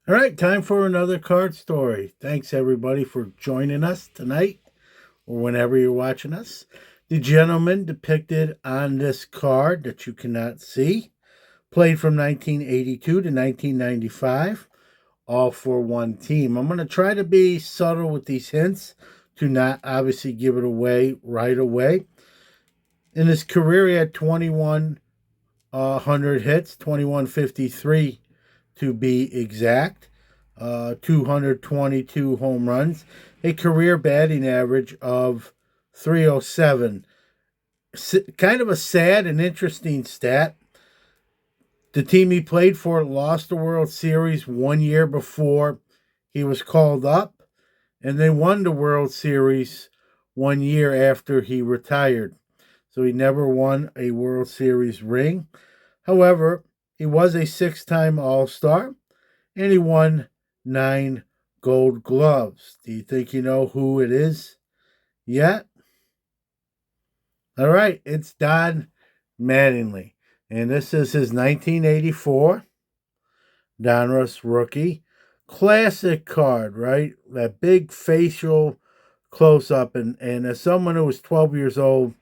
All right, time for another card story. Thanks everybody for joining us tonight or whenever you're watching us. The gentleman depicted on this card that you cannot see played from 1982 to 1995, all for one team. I'm going to try to be subtle with these hints to not obviously give it away right away. In his career, he had 2,100 hits, 2,153 to be exact, 222 home runs, a career batting average of 307. Kind of a sad and interesting stat. The team he played for lost the World Series 1 year before he was called up, and they won the World Series 1 year after he retired. So he never won a World Series ring. However, he was a 6 time All Star and he won 9 Gold Gloves. Do you think you know who it is yet? All right, it's Don Mattingly. And this is his 1984 Donruss rookie. Classic card, right? That big facial close up. And as someone who was 12 years old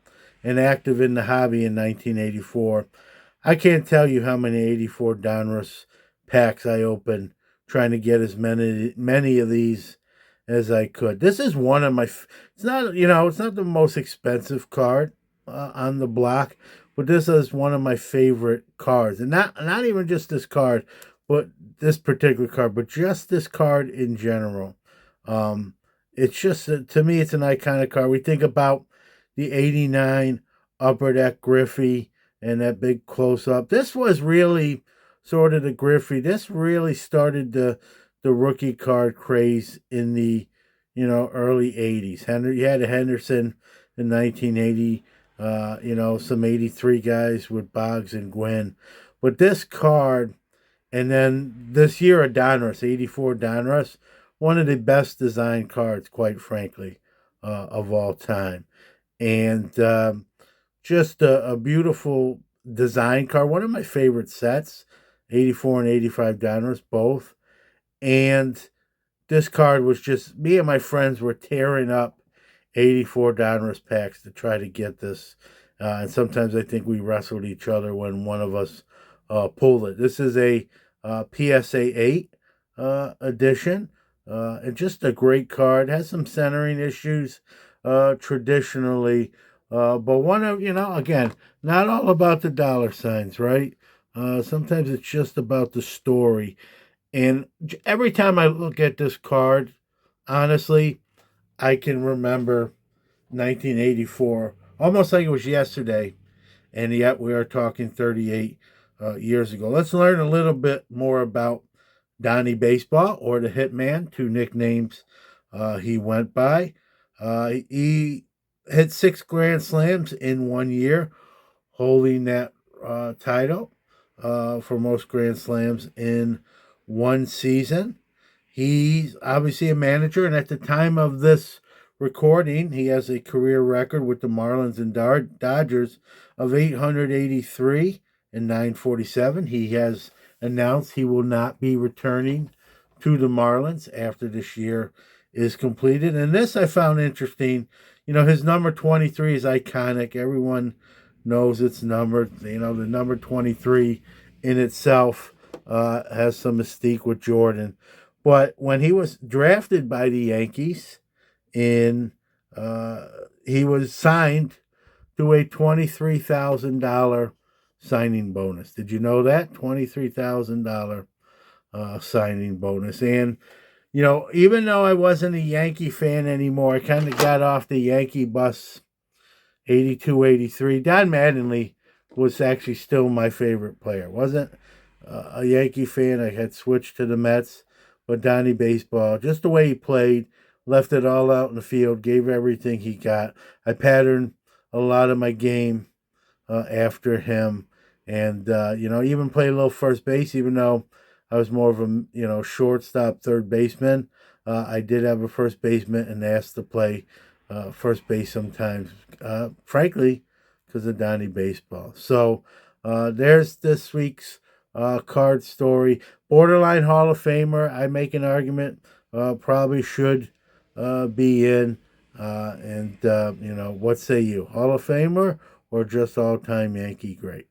and active in the hobby in 1984, I can't tell you how many 84 Donruss packs I opened trying to get as many of these as I could. This is one of my. It's not it's not the most expensive card on the block, but this is one of my favorite cards, and not even just this card, but this particular card, but just this card in general. Um, it's just to me, it's an iconic card. We think about the '89 Upper Deck Griffey and that big close up. This was really sort of the Griffey. This really started the rookie card craze in the early '80s. You had a Henderson in 1980. Some '83 guys with Boggs and Gwynn, but this card, and then this year a Donruss '84 Donruss, one of the best designed cards, quite frankly, of all time, and just a beautiful design card. One of my favorite sets, '84 and '85 Donruss both, and this card was just me and my friends were tearing up '84 Donruss packs to try to get this. And sometimes I think we wrestled each other when one of us pulled it. This is a PSA 8 edition. And just a great card. Has some centering issues traditionally. But one of, again, not all about the dollar signs, right? Sometimes it's just about the story. And every time I look at this card, honestly, I can remember 1984, almost like it was yesterday, and yet we are talking 38 years ago. Let's learn a little bit more about Donnie Baseball, or the Hitman, two nicknames he went by. He hit 6 Grand Slams in 1 year, holding that title for most Grand Slams in one season. He's obviously a manager, and at the time of this recording, he has a career record with the Marlins and Dodgers of 883 and 947. He has announced he will not be returning to the Marlins after this year is completed. And this I found interesting. His number 23 is iconic. Everyone knows it's numbered. The number 23 in itself has some mystique with Jordan. But when he was drafted by the Yankees, in he was signed to a $23,000 signing bonus. Did you know that? $23,000 signing bonus. And even though I wasn't a Yankee fan anymore, I kind of got off the Yankee bus 82, 83. Don Mattingly was actually still my favorite player. Wasn't a Yankee fan. I had switched to the Mets, but Donnie Baseball, just the way he played, left it all out in the field, gave everything he got. I patterned a lot of my game after him, and even played a little first base, even though I was more of a shortstop, third baseman. I did have a first baseman and asked to play first base sometimes, frankly, because of Donnie Baseball. So there's this week's card story. Borderline Hall of Famer. I make an argument. Probably should be in. And what say you? Hall of Famer or just all-time Yankee great?